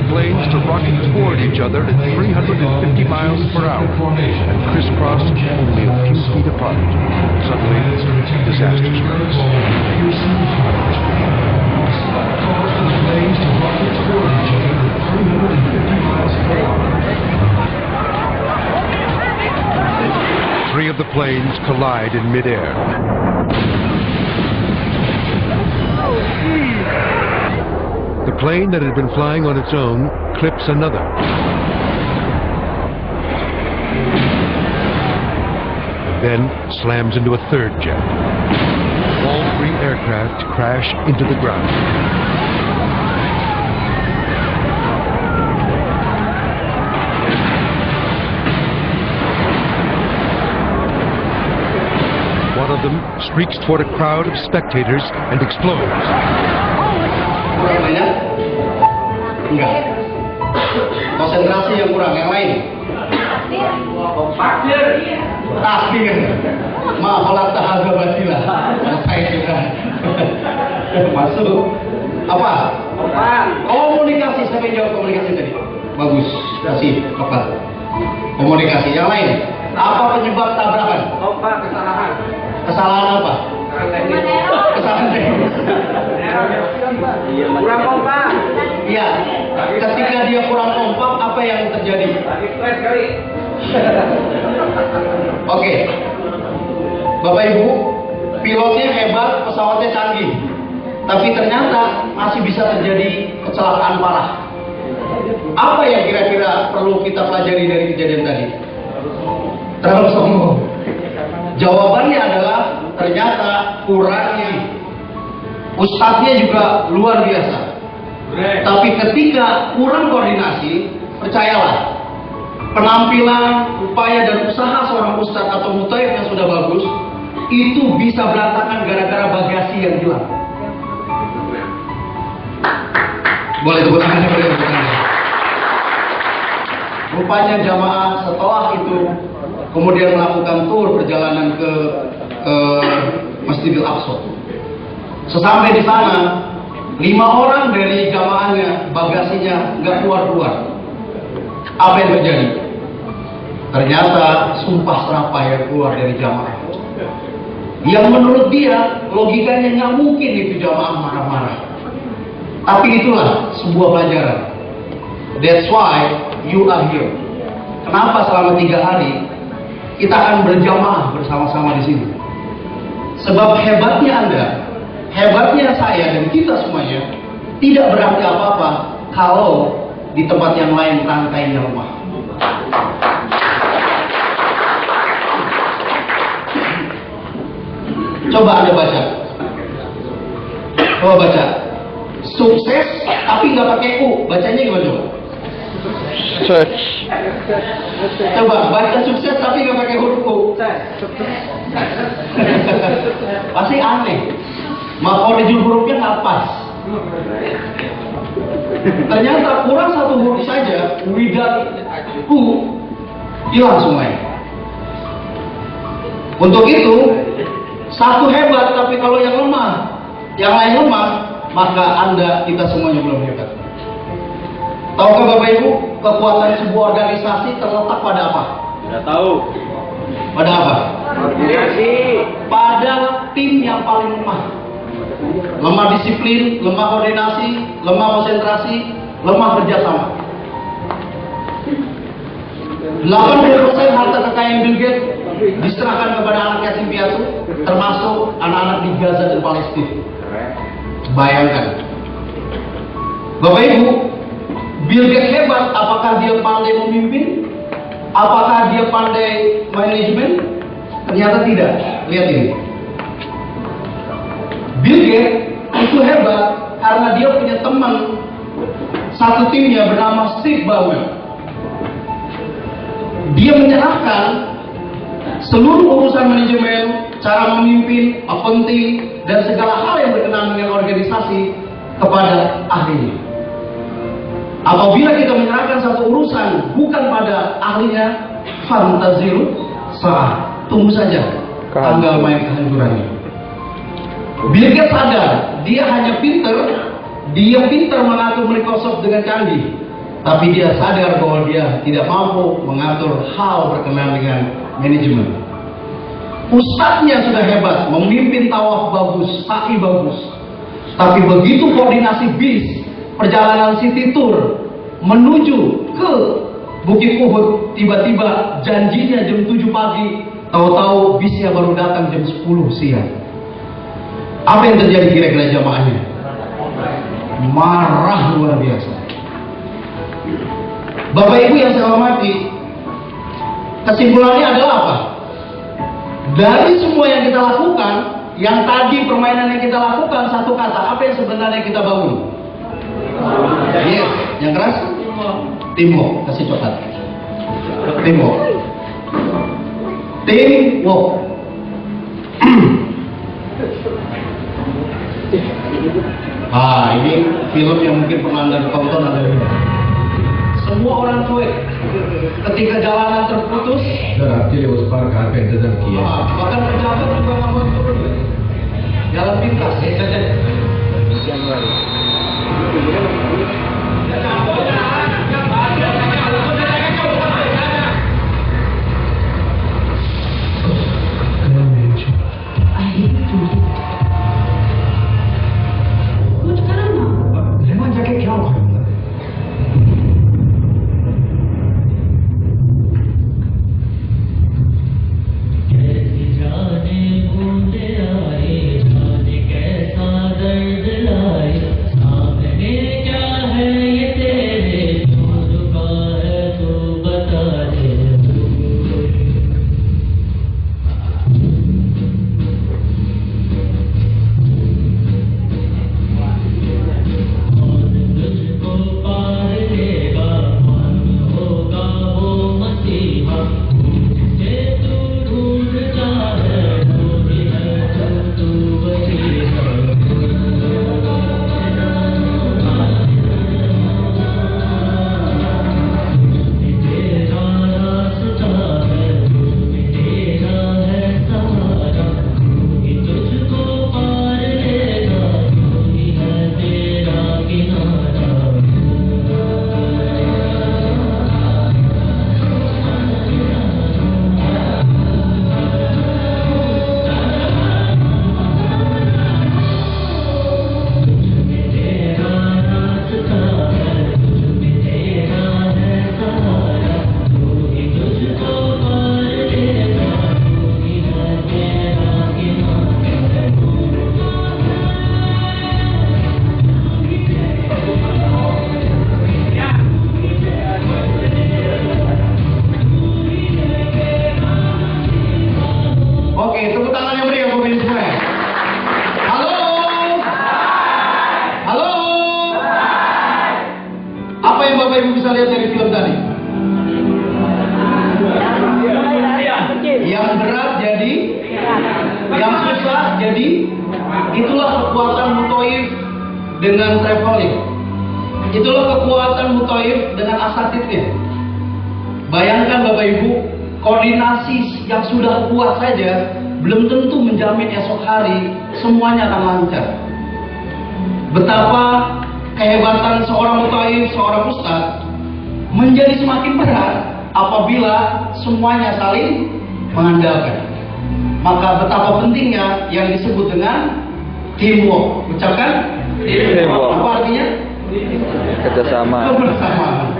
planes to rocket toward each other at 350 miles per hour and crisscross only a few feet apart. Suddenly, disaster strikes. Three of the planes collide in midair. The plane that had been flying on its own clips another. And then slams into a third jet. All three aircraft crash into the ground. One of them streaks toward a crowd of spectators and explodes. Enggak. Konsentrasi yang kurang, yang lain. Pasti kan. Maaf tahaga batilah. Saya juga. Masuk. Apa? Komunikasi, sampai jawab komunikasi tadi. Bagus. Kasih. Apa? Komunikasi. Yang lain. Apa penyebab tabrakan? Kesalahan. Kesalahan apa? Kesalahan teknis. Kurang kompak. Iya. Ketika dia kurang kompak, apa yang terjadi? Oke. Bapak Ibu, pilotnya hebat, pesawatnya canggih. Tapi ternyata masih bisa terjadi kecelakaan parah. Apa yang kira-kira perlu kita pelajari dari kejadian tadi? Terlalu sombong. Jawabannya adalah ternyata kurang ini. Ustadznya juga luar biasa. Tapi ketika kurang koordinasi, percayalah, penampilan, upaya dan usaha seorang ustadz atau mutaif yang sudah bagus itu bisa berantakan gara-gara bagasi yang hilang. Boleh tepuk tangan, boleh tepuk tangan. Rupanya jamaah setelah itu kemudian melakukan tur perjalanan ke Masjidil Aqsa. Sesampai di sana, 5 orang dari jamaahnya bagasinya nggak keluar. Apa yang terjadi? Ternyata sumpah serapah yang keluar dari jamaah. Yang menurut dia logikanya nggak mungkin itu jamaah marah-marah. Tapi itulah sebuah pelajaran. That's why you are here. Kenapa selama 3 hari kita akan berjamaah bersama-sama di sini? Sebab hebatnya Anda, hebatnya saya dan kita semuanya tidak berarti apa-apa kalau di tempat yang lain rantainya lemah. Coba Anda baca. Coba baca. Sukses tapi nggak pakai U. Bacanya gimana coba? Coba baca sukses tapi nggak pakai huruf U. Pasti aneh. Maka di hurufnya nggak pas. Ternyata kurang satu huruf saja, without U, hilang semuanya. Untuk itu, satu hebat, tapi kalau yang lemah, yang lain lemah, maka Anda, kita semuanya belum hebat. Tahukah Bapak Ibu, kekuatan sebuah organisasi terletak pada apa? Tidak tahu. Pada apa? Koordinasi. Pada tim yang paling lemah. Lemah disiplin, lemah koordinasi, lemah konsentrasi, lemah kerjasama. 80% harta kekayaan Bill Gates diserahkan kepada anak yatim piatu, termasuk anak-anak di Gaza dan Palestina. Bayangkan, Bapak Ibu, Bill Gates hebat. Apakah dia pandai memimpin? Apakah dia pandai manajemen? Ternyata tidak. Lihat ini. Bill Gates itu hebat karena dia punya teman satu timnya bernama Steve Ballmer. Dia menyerahkan seluruh urusan manajemen, cara memimpin, accounting, dan segala hal yang berkenaan dengan organisasi kepada ahlinya. Apabila kita menyerahkan satu urusan bukan pada ahlinya, fantazil saat tunggu saja tanggal main kehancurannya. Bill Gates sadar dia hanya pinter, dia pinter mengatur Microsoft dengan canggih, tapi dia sadar bahwa dia tidak mampu mengatur hal berkenaan dengan manajemen. Ustadznya sudah hebat, memimpin tawaf bagus, sa'i bagus, tapi begitu koordinasi bis perjalanan city tour menuju ke Bukit Uhud, tiba-tiba janjinya jam 7 pagi, tahu-tahu bisnya baru datang jam 10 siang. Apa yang terjadi kira-kira jamaahnya? Marah luar biasa. Bapak Ibu yang saya hormati, kesimpulannya adalah apa? Dari semua yang kita lakukan, yang tadi permainan yang kita lakukan, satu kata, apa yang sebenarnya kita bangun? Yes, yang keras? Teamwork. Kasih coklat. Teamwork. Teamwork. Ini film yang mungkin pernah Anda tonton, ada semua orang cuek ketika jalanan terputus. Berarti lewat parkir itu dan kia. Bahkan pejabat juga nggak mau turun. Jalan pintas. Dengan traveling, itulah kekuatan Muthaif dengan asatidnya. Bayangkan Bapak Ibu, koordinasi yang sudah kuat saja belum tentu menjamin esok hari semuanya akan lancar. Betapa kehebatan seorang Muthaif, seorang ustadz menjadi semakin berat apabila semuanya saling mengandalkan. Maka betapa pentingnya yang disebut dengan teamwork. Ucapkan apa artinya? Kerjasama. Kebersamaan.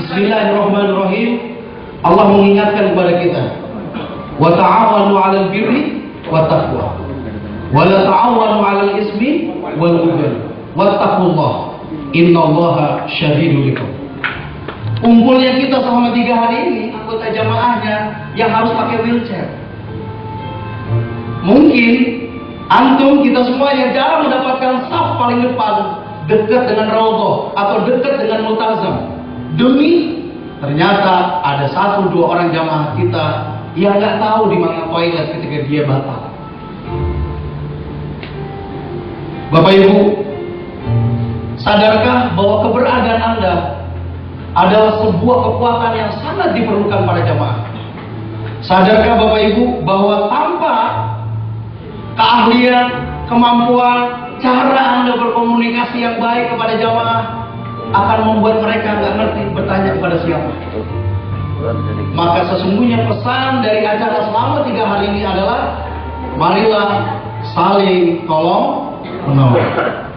Bismillahirrahmanirrahim. Allah mengingatkan kepada kita, wa ta'awanu 'alal birri wat taqwa wa la ta'awanu 'alal ismi wal 'udwan wattaqullah innallaha syadidul 'iqab. Kumpulnya kita selama 3 hari ini, anggota jamaahnya yang harus pakai wheelchair. Mungkin antum kita semua yang jarang mendapatkan saf paling depan, dekat dengan raudhah atau dekat dengan multazam, demi ternyata ada 1-2 orang jamaah kita yang nggak tahu di mana toilet ketika dia batal. Bapak Ibu, sadarkah bahwa keberadaan Anda adalah sebuah kekuatan yang sangat diperlukan pada jamaah? Sadarkah Bapak Ibu bahwa tanpa keahlian, kemampuan, cara Anda berkomunikasi yang baik kepada jamaah, akan membuat mereka nggak ngerti bertanya kepada siapa. Maka sesungguhnya pesan dari acara selama 3 hari ini adalah marilah saling tolong menolong.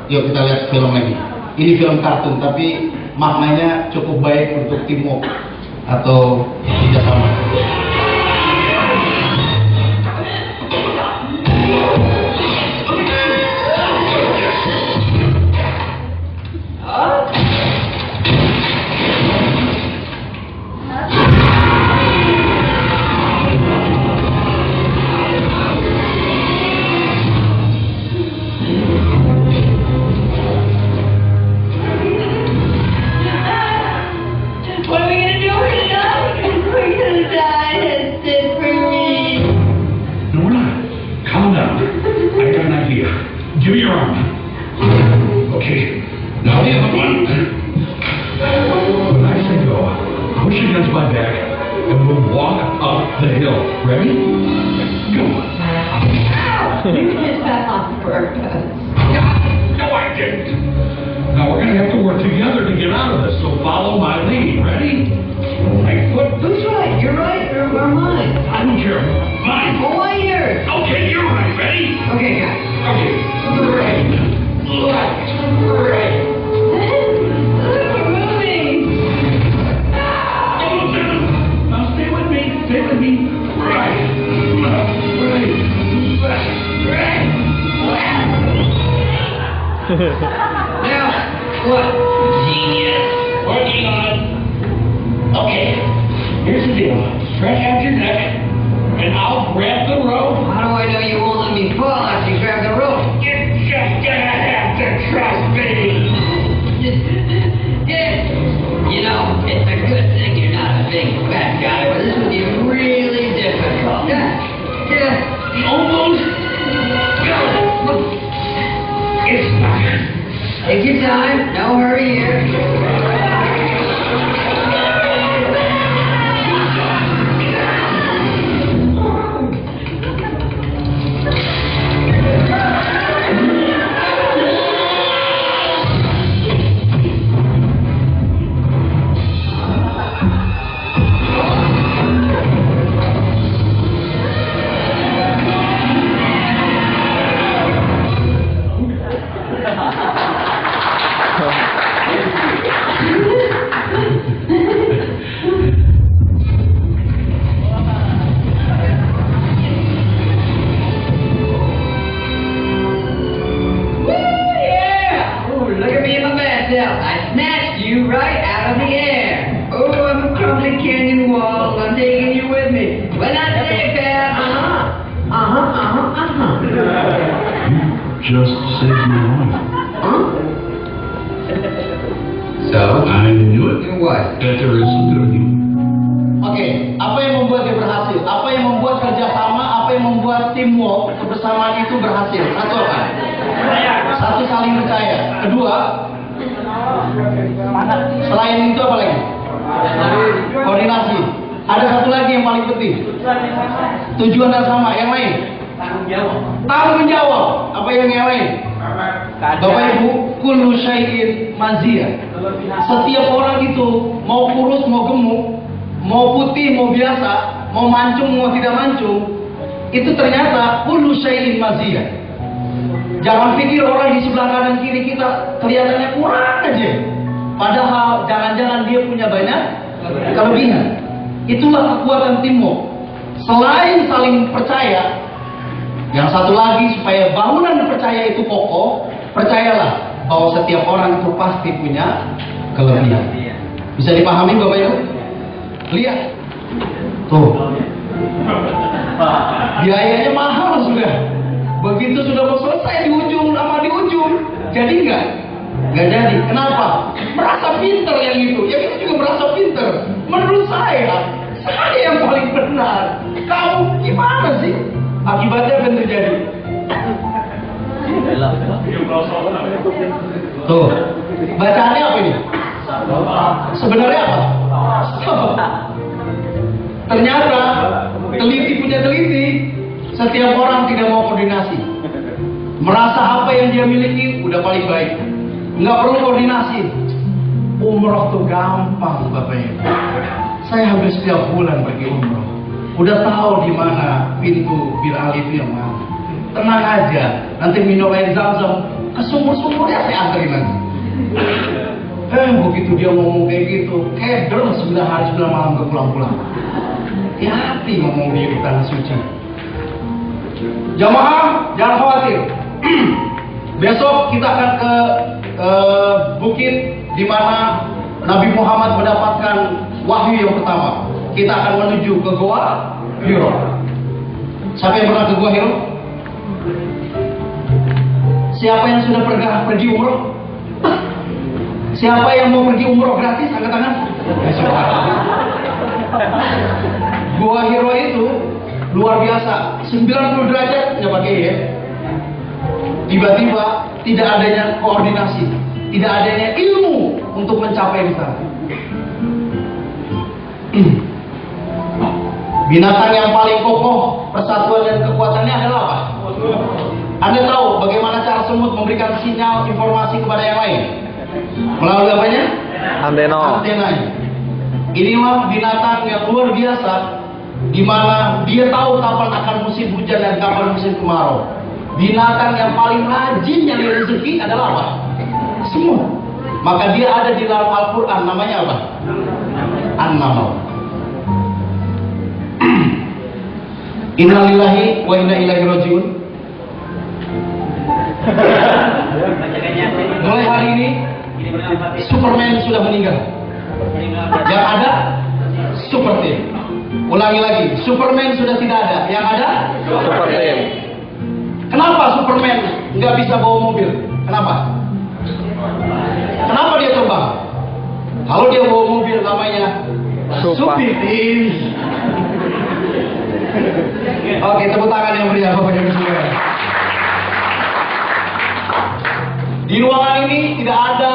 Yuk kita lihat film lagi. Ini film kartun tapi maknanya cukup baik untuk teamwork atau kerjasama. What are we gonna do tonight? We're gonna die. That's it for me. No, we're not. Calm down. I got an idea. Give me your arm. Okay. Now the other one. When I say go, push against my back, and we'll walk up the hill. Ready? Go. You did that on purpose. No, I didn't. Now we're gonna have to work together to get out of this. So follow my lead. Ready? Right foot. Who's right? You're right or mine? I don't care. Mine. Oh, why yours? Okay, you're right. Ready? Okay, guys. Okay. Right. Left. Right. We're moving. Now stay with me. Stay with me. Right. Left. Right. Left. Right. Now, what? Genius. Working on. Okay. Here's the deal. Stretch out your neck, and I'll grab the rope. How do I know you won't let me fall after you grab the rope? You're just gonna have to trust me. Yeah. You know, it's a good thing you're not a big fat guy, but this would be really difficult. Yeah. Almost got it. It's not. Take your time. No hurry here. I snatched you right out of the air. Oh, I'm a crumbling canyon wall. I'm taking you with me. When I say that, Just saved my life. So, I knew it. What? That there is some good in you. Oke, apa yang membuat dia berhasil? Apa yang membuat kerjasama? Apa yang membuat teamwork kebersamaan itu berhasil? Satu apa? Satu, saling percaya. Kedua, selain itu apa lagi? Koordinasi. Ada satu lagi yang paling penting. Tujuan yang sama. Yang lain? Tanggung jawab. Apa yang lain? Bapak Ibu, kullu syai'in maziyah. Setiap orang itu mau kurus, mau gemuk, mau putih, mau biasa, mau mancung, mau tidak mancung, itu ternyata kullu syai'in maziyah. Jangan pikir orang di sebelah kanan kiri kita kelihatannya kurang aja. Padahal jangan-jangan dia punya banyak kelebihan. Itulah kekuatan teamwork. Selain saling percaya, yang satu lagi supaya bangunan percaya itu kokoh, percayalah bahwa setiap orang itu pasti punya kelebihan. Bisa dipahami Bapak Ibu? Lihat. Tuh. Biayanya mahal sudah. Begitu sudah mau selesai di ujung sama di ujung, jadi nggak jadi. Kenapa? Merasa pinter yang itu. Yang itu juga merasa pinter. Menurut saya yang paling benar. Kamu gimana sih? Akibatnya akan terjadi. Tuh, bacaannya apa ini? Sebenarnya apa? Ternyata teliti punya teliti. Setiap orang tidak mau koordinasi. Merasa apa yang dia miliki udah paling baik. Nggak perlu koordinasi. Umroh tuh gampang Bapak Ibu. Saya hampir setiap bulan pergi umroh. Udah tahu di mana pintu Bir Ali itu yang mana. Tenang aja, nanti minum air Zam-Zam ke sumur-sumurnya saya anterin nanti. Begitu dia ngomong kayak gitu, keder 9 hari 9 malam ke pulang-pulang. Hati-hati ngomong di tanah suci. Jamaah jangan khawatir. Besok kita akan ke bukit di mana Nabi Muhammad mendapatkan wahyu yang pertama. Kita akan menuju ke Gua Hiro. Siapa yang pernah ke Gua Hiro? Siapa yang sudah pergi umroh? Siapa yang mau pergi umroh gratis? Angkat tangan. Gua Hiro itu luar biasa. 90 derajat nggak pakai ya. Tiba-tiba tidak adanya koordinasi, tidak adanya ilmu untuk mencapai di sana. Binatang yang paling kokoh persatuan dan kekuatannya adalah apa? Anda tahu bagaimana cara semut memberikan sinyal informasi kepada yang lain? Melalui apanya? Antena. Antenanya. Inilah binatang yang luar biasa, di mana dia tahu kapan akan musim hujan dan kapan musim kemarau. Binatang yang paling rajin nyari rezeki adalah apa? Semut. Maka dia ada di dalam Al-Quran, namanya apa? An-Naml. Inna lillahi wa inna ilaihi rajiun. Mulai hari ini Superman sudah meninggal. Yang ada Super Team. Ulangi lagi, Superman sudah tidak ada. Yang ada Super Team. Kenapa Superman nggak bisa bawa mobil? Kenapa? Kenapa dia terbang? Kalau dia bawa mobil namanya Super Team. Oke, tepuk tangan yang meriah Bapak Ibu sekalian. Di ruangan ini tidak ada,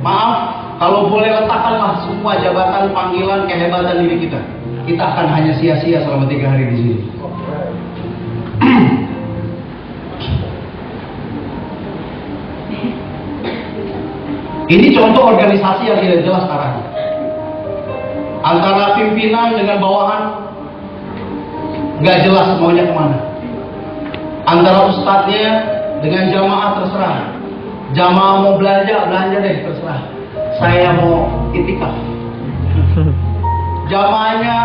maaf, kalau boleh letakkanlah semua jabatan, panggilan, kehebatan diri kita. Kita akan hanya sia-sia selama 3 hari di sini. Ini contoh organisasi yang tidak jelas arahnya. Antara pimpinan dengan bawahan nggak jelas maunya kemana. Antara ustadznya dengan jamaah terserah. Jamaah mau belanja deh terserah. Saya mau itikaf. Jamaahnya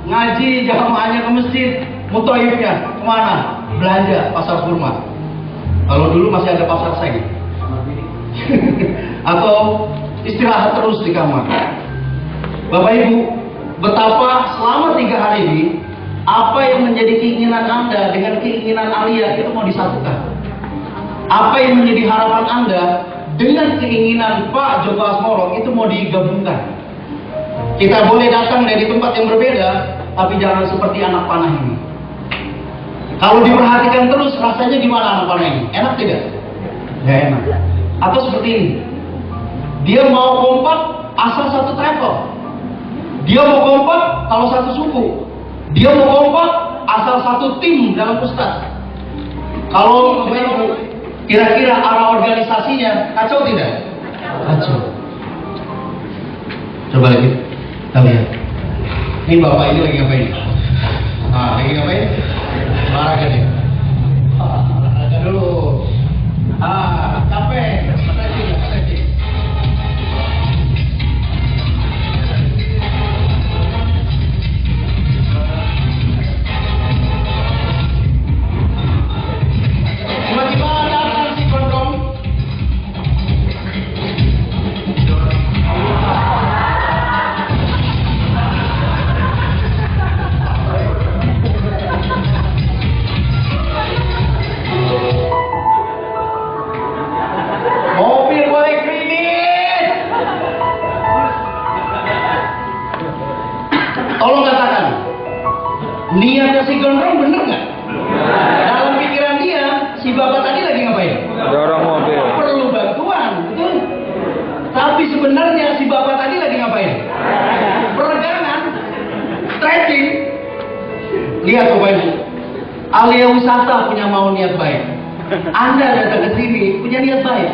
ngaji, jamaahnya ke masjid, mutoyibnya kemana? Belanja pasar kurma. Kalau dulu masih ada pasar seng. Atau istirahat terus di kamar. Bapak Ibu, betapa selama 3 hari ini apa yang menjadi keinginan Anda dengan keinginan Alia itu mau disatukan. Apa yang menjadi harapan Anda dengan keinginan Pak Joko Asmoro itu mau digabungkan. Kita boleh datang dari tempat yang berbeda, tapi jangan seperti anak panah ini. Kalau diperhatikan terus, rasanya gimana anak panah ini? Enak tidak? Ya enak. Atau seperti ini, dia mau kompak asal satu travel. Dia mau kompak kalau satu suku. Dia mau kompak asal satu tim dalam ustaz. Kalau kira-kira arah organisasinya kacau tidak? Kacau. Coba lagi, kita lihat. Ini bapak ini lagi ngapain? Lagi ngapain? Olahraga nih. Olahraga dulu. Capek. Stretching. Tiba-tiba datang si gondrong. Mobil boleh kredit. Tolong katakan, niatnya si gondrong bener nggak? Dalam pikiran dia, si bapak tadi lagi ngapain? Dorong mobil. Perlu bantuan, betul? Tapi sebenarnya si bapak tadi lagi ngapain? Peregangan, stretching. Lihat Bapak Ibu, Alia Wisata punya mau niat baik. Anda datang ke sini punya niat baik.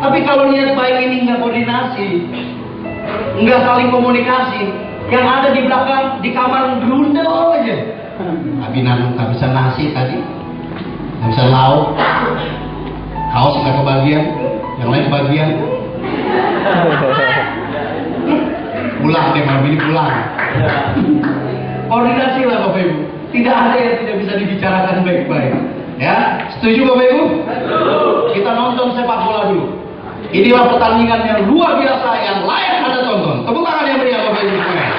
Tapi kalau niat baik ini nggak koordinasi, nggak saling komunikasi. Yang ada di belakang, di kamar gerundel aja. Abinan nggak bisa nasi tadi, nggak bisa lauk, kaos nggak kebagian, yang lain kebagian. Pulang deh, malam ini pulang. Koordinasi lah Bapak Ibu. Tidak ada yang tidak bisa dibicarakan baik-baik. Ya, setuju Bapak Ibu? Kita nonton sepak bola dulu. Inilah pertandingan yang luar biasa yang layak Anda tonton. Tepuk tangan yang meriah Bapak Ibu sekalian.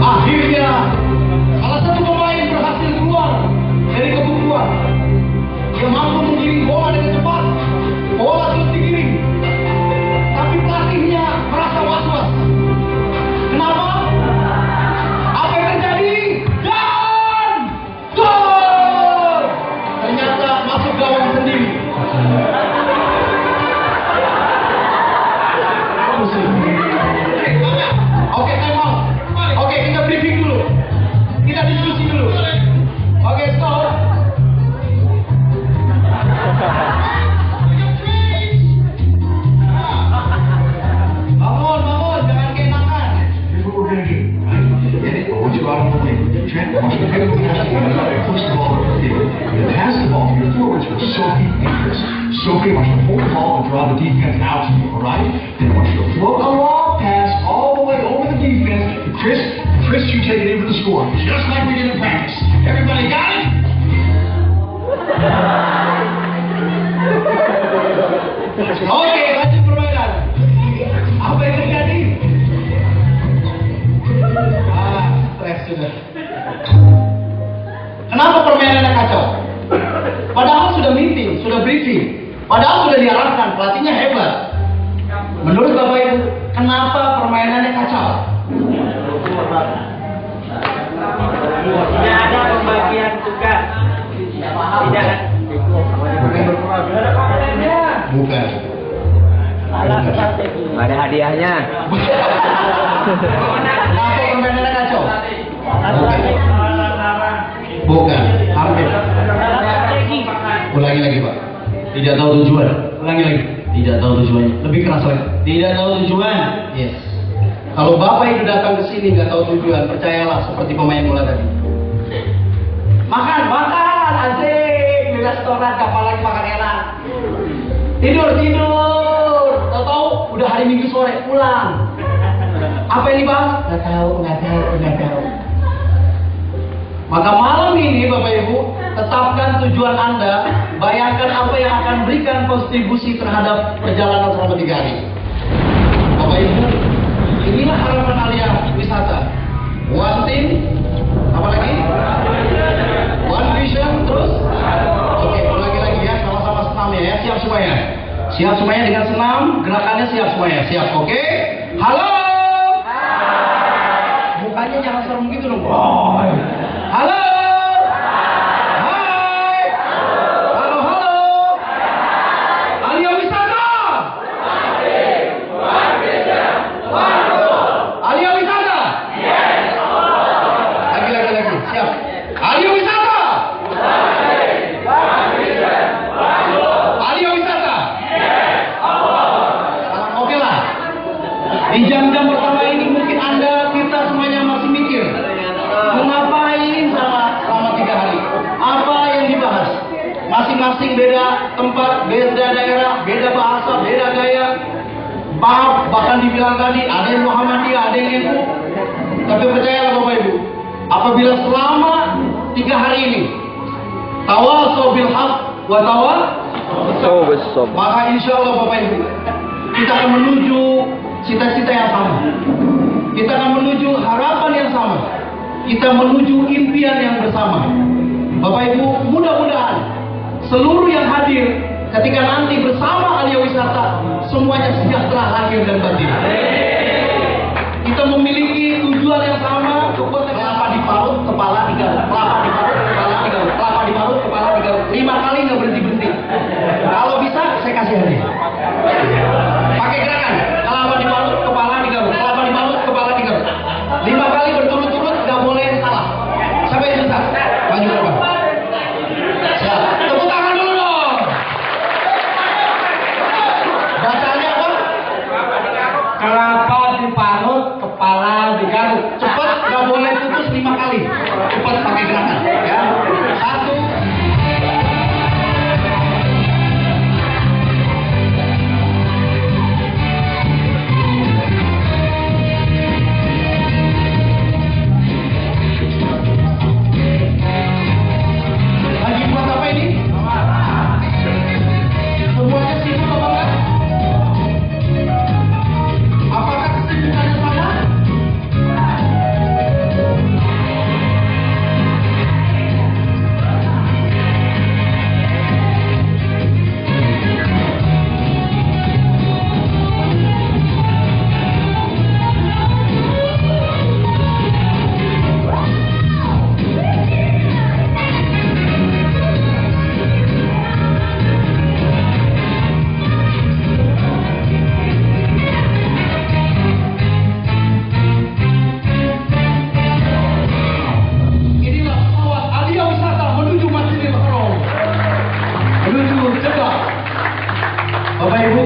Akhirnya salah satu pemain berhasil keluar dari kebuntuan. Dia mampu menggiring bola dengan cepat. Bola terus digiring, tapi pelatihnya merasa was-was. Kenapa? Apa yang terjadi? Dan gol! Ternyata masuk gawang sendiri. Oke, time out. Oke, kita briefing dulu. Kita diskusi dulu. Oke, stop. Bangun, jangan keenakan. Here's what we're gonna do. Right? I want you out on the wing. Trent, I want you to pick up the pass and push the ball over the field. You pass the ball to your forwards for Sophie and Chris. Sophie, I want you to hold the ball and draw the defense out to you, all right? Then I want you to float a long pass all the way over the defense to Chris. Chris, you take it in for the score, just like we did in practice. Everybody got it? Oke, lanjut permainan. Apa yang terjadi? Stres sudah. Kenapa permainannya kacau? Padahal sudah meeting, sudah briefing. Padahal sudah diarahkan, pelatihnya hebat. Menurut Bapak Ibu, kenapa permainannya kacau? Tidak ada pembagian tugas. Tidak ada. Bukan. Ada hadiahnya. Kenapa permainannya kacau? Bukan. Hampir. Ulangi lagi Pak. Tidak tahu tujuan. Ulangi lagi. Tidak tahu tujuannya. Lebih keras lagi. Tidak tahu tujuan. Yes. Kalau Bapak itu datang ke sini nggak tahu tujuan, percayalah seperti pemain bola tadi. Makan, asik di restoran, apalagi makan enak. Tidur. Tahu udah hari Minggu sore pulang. Apa yang dibahas? Nggak tahu. Maka malam ini Bapak Ibu, tetapkan tujuan Anda, bayangkan apa yang akan berikan kontribusi terhadap perjalanan selama 3 hari. Bapak Ibu, inilah harapan Alia Wisata. One team, apa lagi? One vision, terus? Oke, ulangi lagi ya, sama-sama senam ya, siap semuanya. Siap semuanya dengan senam, gerakannya siap semuanya, siap, oke? Halo? Mukanya jangan serem gitu dong. Halo? Hai? Halo? Alia Wisata? Alia Wisata? Lagi, siap. Alia Wisata? Alia Wisata? Oke lah. Di jam-jam pertama ini mungkin Anda, kita semuanya masih mikir. Mengapa tempat, beda daerah, beda bahasa, beda gaya. Bahkan dibilang tadi ada yang Muhammadiyah, ada yang NU. Tapi percayalah Bapak Ibu, apabila selama 3 hari ini tawasau bil haq wa So besok. maka insya Allah Bapak Ibu, kita akan menuju cita-cita yang sama. Kita akan menuju harapan yang sama. Kita menuju impian yang bersama. Bapak Ibu, mudah-mudahan seluruh yang hadir ketika nanti bersama Alia Wisata semuanya sejahtera lahir dan batin. Kita memiliki tujuan yang sama. Kelapa diparut, kepala digaruk. Kelapa diparut, kepala digaruk. Kelapa diparut, kepala digaruk. 5 kali nggak berhenti-berhenti. Kalau bisa, saya kasih hadiah. Pakai gerakan. Kelapa diparut, kepala digaruk. Kelapa diparut, kepala digaruk. 5 kali berturut-turut, nggak boleh salah. Sampai selesai. Maju ke depan. Siap. Tepuk tangan dulu dong. Bacanya apa? Kelapa diparut, kepala digaruk. Cepat, nggak boleh putus 5 kali. Cepat pakai gerakan. Ya. 1. Lagi buat apa ini? Semuanya sibuk apa enggak? Apakah kesibukannya sama? Inilah pesawat Alia Wisata menuju Masjidil Haram, menuju Jeddah. Bapak Ibu,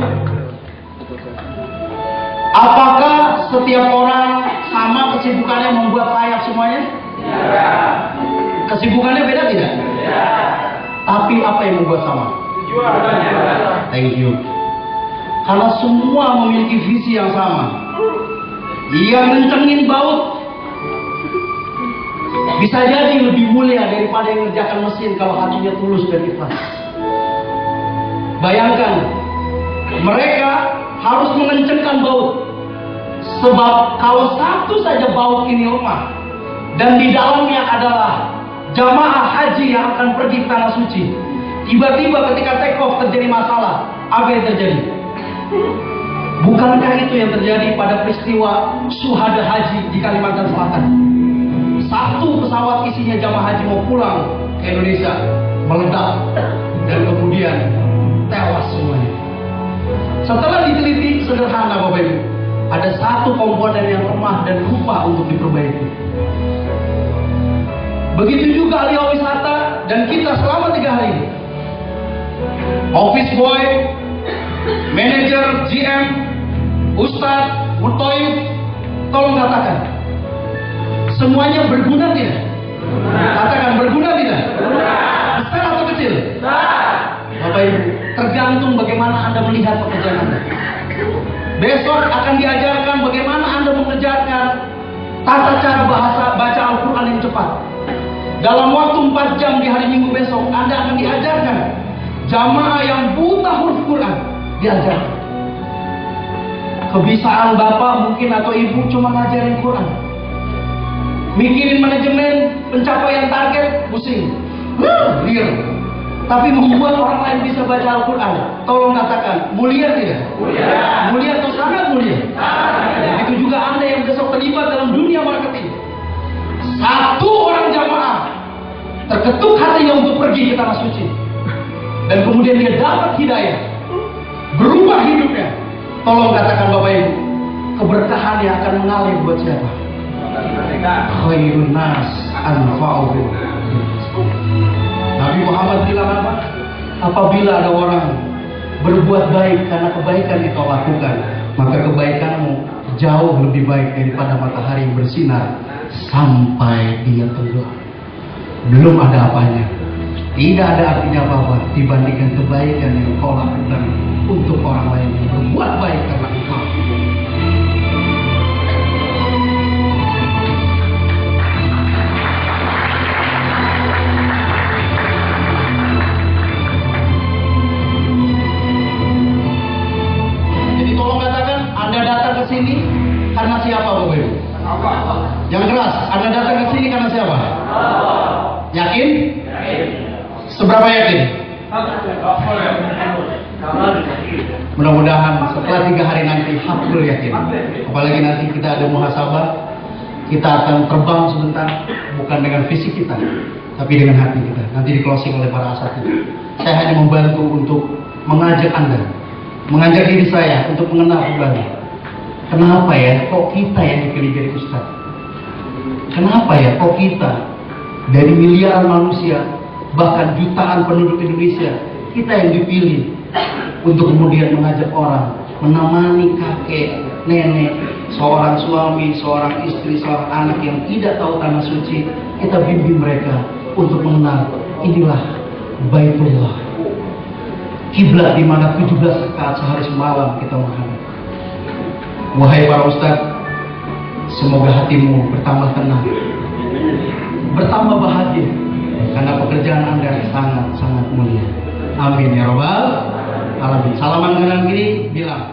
apakah setiap orang sama kesibukannya membuat sayap semuanya? Kesibukannya beda tidak? Tapi apa yang membuat sama? Thank you. Karena semua memiliki visi yang sama. Yang ngencengin baut bisa jadi lebih mulia daripada yang mengerjakan mesin kalau hatinya tulus dan ikhlas. Bayangkan, mereka harus mengencengkan baut. Sebab kalau satu saja baut ini lemah dan di dalamnya adalah jamaah haji yang akan pergi ke tanah suci, tiba-tiba ketika take off terjadi masalah, apa yang terjadi? Bukankah itu yang terjadi pada peristiwa syuhada haji di Kalimantan Selatan? Satu pesawat isinya jamaah haji mau pulang ke Indonesia meledak dan kemudian tewas semuanya. Setelah diteliti sederhana Bapak Ibu, ada satu komponen yang lemah dan lupa untuk diperbaiki. Begitu juga Alia Wisata dan kita selama 3 hari ini. Office boy, manajer, GM, Ustadz, Mutoib, tolong katakan, semuanya berguna tidak? Katakan berguna tidak? Besar atau kecil? Bapak Ibu, tergantung bagaimana Anda melihat pekerjaan Anda. Besok akan diajarkan bagaimana Anda mengerjakan tata cara baca Al-Quran yang cepat. Dalam waktu 4 jam di hari Minggu besok, Anda akan diajarkan jamaah yang buta huruf Quran diajarkan. Kebisaan bapak mungkin atau ibu cuma ngajarin Quran, mikirin manajemen, pencapaian target, pusing, liar. Tapi membuat orang lain bisa baca Al-Quran, tolong katakan, mulia tidak? Mulia. Mulia atau sangat mulia? Begitu juga Anda yang besok terlibat dalam dunia marketing. Satu orang jamaah terketuk hatinya untuk pergi ke tanah suci, dan kemudian dia dapat hidayah, berubah hidupnya. Tolong katakan Bapak Ibu, keberkahan yang akan mengalir buat siapa? Khairun nas anfa'uhum. Nabi Muhammad bilang apa? Apabila ada orang berbuat baik karena kebaikan yang kau lakukan, maka kebaikanmu jauh lebih baik daripada matahari yang bersinar sampai dia tenggelam. Belum ada apanya, tidak ada artinya apa-apa dibandingkan kebaikan yang kau lakukan untuk orang lain yang berbuat baik karena engkau. Jadi tolong katakan, Anda datang ke sini karena siapa, Bapak Ibu? Yang keras, Anda datang ke sini karena siapa? Yakin? Seberapa yakin? Mudah-mudahan setelah 3 hari nanti haful yakin. Apalagi nanti kita ada muhasabah, kita akan terbang sebentar, bukan dengan fisik kita, tapi dengan hati kita. Nanti di closing oleh para asatidz. Saya hanya membantu untuk mengajak Anda, mengajak diri saya untuk mengenal kembali. Kenapa ya kok kita yang dipilih jadi ustaz? Kenapa ya kok kita dari miliaran manusia, bahkan jutaan penduduk Indonesia, kita yang dipilih untuk kemudian mengajak orang, menemani kakek, nenek, seorang suami, seorang istri, seorang anak yang tidak tahu tanah suci, kita bimbing mereka untuk mengenal inilah Baitullah, kiblat di mana 17 rakaat sehari semalam kita menghadap. Wahai para ustaz, semoga hatimu bertambah tenang, bertambah bahagia, karena pekerjaan Anda sangat-sangat mulia. Amin ya robbal alamin. Salaman kanan kiri, bilang